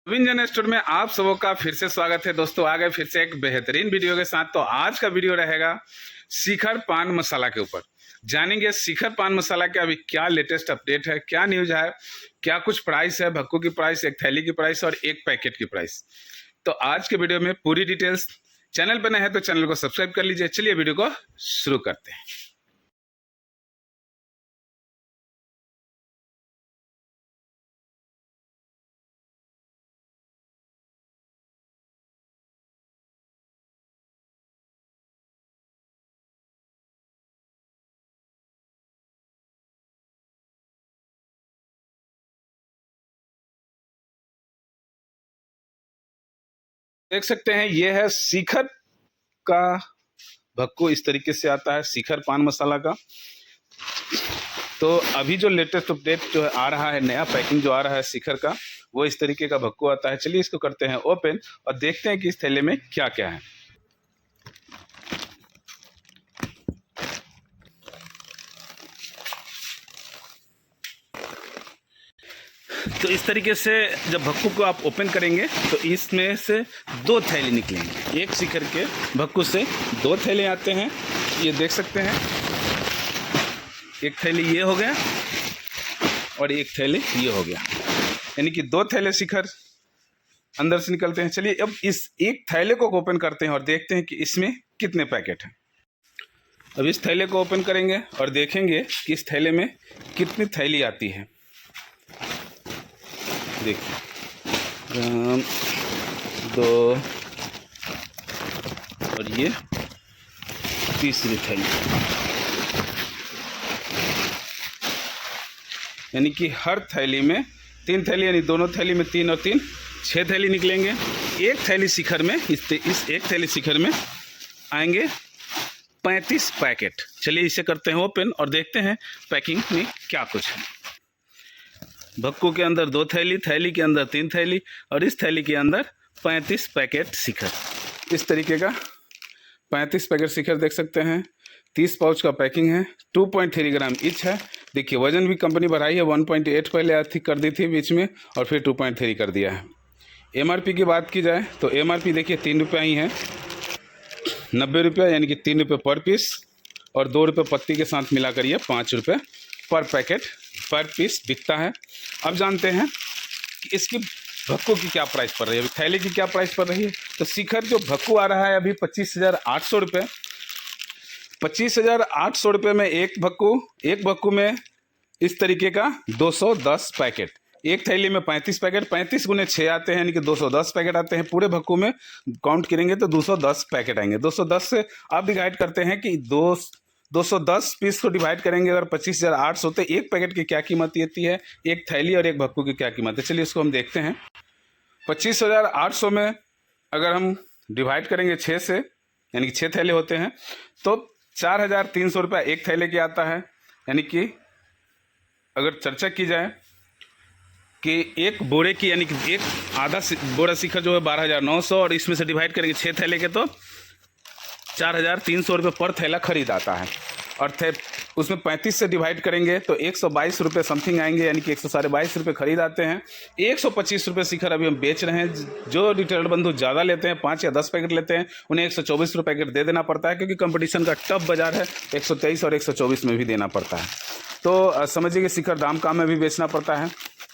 विंजन store में आप सबों का फिर से स्वागत है दोस्तों। आ गए फिर से एक बेहतरीन वीडियो के साथ। तो आज का वीडियो रहेगा शिखर पान मसाला के ऊपर। जानेंगे शिखर पान मसाला के अभी क्या लेटेस्ट अपडेट है, क्या न्यूज है, क्या कुछ प्राइस है, भक्कू की प्राइस, एक थैली की प्राइस और एक पैकेट की प्राइस। तो आज के वीडियो में पूरी डिटेल्स। चैनल पर नए हैं तो चैनल को सब्सक्राइब कर लीजिए। चलिए वीडियो को शुरू करते हैं। देख सकते हैं ये है शिखर का भक्कू। इस तरीके से आता है शिखर पान मसाला का। तो अभी जो लेटेस्ट अपडेट जो है आ रहा है, नया पैकिंग जो आ रहा है शिखर का, वो इस तरीके का भक्कू आता है। चलिए इसको करते हैं ओपन और देखते हैं कि इस थैले में क्या क्या है। तो इस तरीके से जब भक्कू को आप ओपन करेंगे तो इसमें से दो थैली निकलेंगे। एक शिखर के भक्कू से दो थैले आते हैं, ये देख सकते हैं। एक थैली ये हो गया और एक थैली ये हो गया, यानी कि दो थैले शिखर अंदर से निकलते हैं। चलिए अब इस एक थैले को ओपन करते हैं और देखते हैं कि इसमें कितने पैकेट हैं। अब इस थैले को ओपन करेंगे और देखेंगे कि इस थैले में कितनी थैली आती है। देखिए, ग्राम 2 और ये तीसरी थैली, यानी कि हर थैली में 3 थैली, यानी दोनों थैली में 3 और 3 6 थैली निकलेंगे। एक थैली शिखर में इस एक थैली शिखर में आएंगे 35 पैकेट। चलिए इसे करते हैं ओपन और देखते हैं पैकिंग में क्या कुछ है। भक्कू के अंदर 2 थैली, थैली के अंदर 3 थैली और इस थैली के अंदर 35 पैकेट शिखर। इस तरीके का 35 पैकेट शिखर देख सकते हैं। 30 पाउच का पैकिंग है। 2.3 ग्राम ईच है। देखिए वजन भी कंपनी बढ़ाई है। 1.8 पहले आर्थिक कर दी थी बीच में और फिर 2.3 कर दिया है। MRP की बात की जाए तो MRP देखिए 3 रुपये ही है, 90 रुपये, यानी कि 3 रुपये पर पीस और 2 रुपये पत्ती के साथ मिलाकर ये 5 रुपये पर पैकेट पर पीस बिकता है। अब जानते हैं कि इसकी भक्कू की क्या प्राइस पड़ रही है, अभी थैली की क्या प्राइस पड़ रही है। तो शिखर जो भक्कू आ रहा है अभी 25,800 रुपये। 25,800 रुपये में एक भक्कू में इस तरीके का 210 पैकेट। एक थैली में 35 पैकेट, 35 गुने 6 आते हैं, यानी कि 210 पैकेट आते हैं। पूरे भक्कू में काउंट करेंगे तो 210 पैकेट आएंगे। 210 से आप डिवाइड करते हैं कि 210 पीस को डिवाइड करेंगे अगर 25,800, तो एक पैकेट की क्या कीमत आती है, एक थैली और एक भक्कू की क्या कीमत है। चलिए इसको हम देखते हैं। 25,800 में अगर हम डिवाइड करेंगे 6 से, यानी कि 6 थैले होते हैं, तो 4,300 रुपये एक थैले की आता है। यानी कि अगर चर्चा की जाए कि एक बोरे की, यानी कि एक आधा बोरा शिखर जो है 12,900 और इसमें से डिवाइड करेंगे 6 थैले के तो 4,300 रुपये पर थैला खरीद आता है। और उसमें 35 से डिवाइड करेंगे तो 122 रुपये समथिंग आएंगे, यानी कि 122 रुपये खरीद आते हैं। 125 रुपये शिखर अभी हम बेच रहे हैं। जो रिटेलर बंधु ज़्यादा लेते हैं, 5 या 10 पैकेट लेते हैं, उन्हें 124 रुपये पैकेट दे देना पड़ता है, क्योंकि कंपटीशन का टफ बाजार है। 123 और 124 में भी देना पड़ता है। तो समझिए कि शिखर दाम काम में भी बेचना पड़ता है,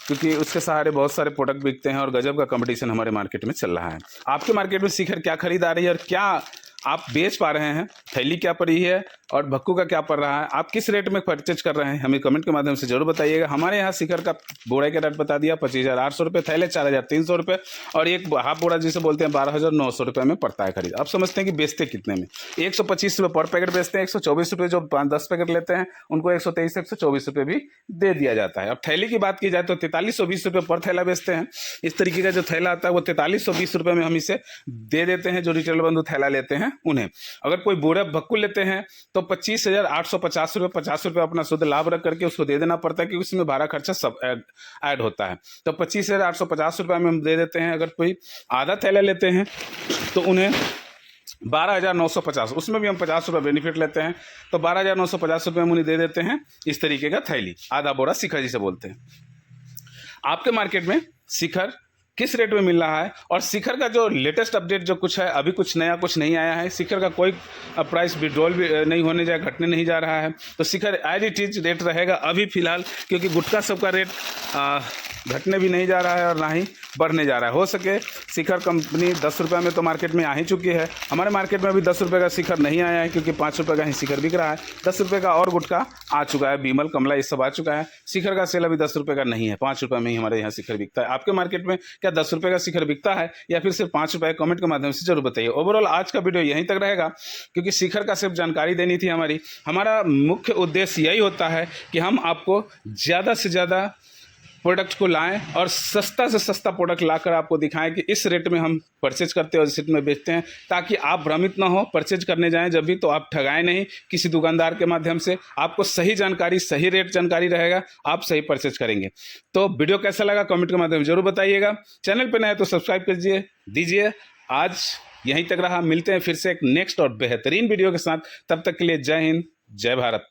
क्योंकि उसके सहारे बहुत सारे प्रोडक्ट बिकते हैं और गजब का कंपटीशन हमारे मार्केट में चल रहा है। आपके मार्केट में शिखर क्या खरीद आ रही है और क्या आप बेच पा रहे हैं, थैली क्या पड़ी है और भक्कू का क्या पड़ रहा है, आप किस रेट में परचेज कर रहे हैं, हमें कमेंट के माध्यम से जरूर बताइएगा। हमारे यहाँ शिखर का बोरा का रेट बता दिया 25,800 रुपये, थैले 4,300 रुपये और एक हाफ बोरा जिसे बोलते हैं 12,900 रुपये में पड़ता है खरीद। आप समझते हैं कि बेचते कितने में। 125 रुपये पर पैकेट बेचते हैं। 124 रुपये जो 5-10 पैकेट लेते हैं उनको 123 124 रुपये भी दे दिया जाता है। अब थैली की बात की जाए तो 4320 रुपये पर थैला बेचते हैं। इस तरीके का जो थैला आता है वो 4320 रुपये में हम इसे दे देते हैं जो रिटेलर बंधु थैला लेते हैं उन्हें। अगर कोई बोरा भक्कू लेते हैं तो 25,850 रुपये, 50 रुपये अपना शुद्ध लाभ रख करके उसको दे देना पड़ता है, क्योंकि उसमें भाड़ा खर्चा सब ऐड होता है। तो 25,850 रुपये में हम दे देते हैं। अगर कोई आधा थैला लेते हैं तो उन्हें 12,950, उसमें भी हम 50 रुपये बेनिफिट लेते हैं, तो 12,950 रुपये हम उन्हें दे देते हैं। इस तरीके का थैली आधा बोरा शिखर जिसे बोलते हैं। आपके मार्केट में शिखर किस रेट में मिल रहा है, और शिखर का जो लेटेस्ट अपडेट जो कुछ है, अभी कुछ नया कुछ नहीं आया है। शिखर का कोई प्राइस विड्रॉल भी नहीं होने जा, घटने नहीं जा रहा है। तो शिखर एज इट इज रेट रहेगा अभी फ़िलहाल, क्योंकि गुटखा सबका रेट घटने भी नहीं जा रहा है और ना ही बढ़ने जा रहा है। हो सके शिखर कंपनी 10 रुपये में तो मार्केट में आ ही चुकी है। हमारे मार्केट में अभी 10 रुपये का शिखर नहीं आया है, क्योंकि 5 रुपये का ही शिखर बिक रहा है। 10 रुपये का और गुटखा आ चुका है, बीमल, कमला, ये सब आ चुका है। शिखर का सेल अभी 10 रुपये का नहीं है, 5 रुपये में ही हमारे यहाँ शिखर बिकता है। आपके मार्केट में क्या 10 रुपये का शिखर बिकता है या फिर सिर्फ 5 रुपये? कमेंट के माध्यम से जरूर बताइए। ओवरऑल आज का वीडियो यहीं तक रहेगा, क्योंकि शिखर का सिर्फ जानकारी देनी थी हमारी। हमारा मुख्य उद्देश्य यही होता है कि हम आपको ज़्यादा से ज़्यादा प्रोडक्ट को लाएं और सस्ता से सस्ता प्रोडक्ट लाकर आपको दिखाएं कि इस रेट में हम परचेज करते हैं और इस रेट में बेचते हैं, ताकि आप भ्रमित ना हो। परचेज करने जाएं जब भी तो आप ठगाएं नहीं किसी दुकानदार के माध्यम से। आपको सही जानकारी, सही रेट जानकारी रहेगा, आप सही परचेज करेंगे। तो वीडियो कैसा लगा कमेंट के माध्यम से जरूर बताइएगा। चैनल पर नए तो सब्सक्राइब कर दीजिए। आज यहीं तक रहा, मिलते हैं फिर से एक नेक्स्ट और बेहतरीन वीडियो के साथ। तब तक के लिए जय हिंद, जय भारत।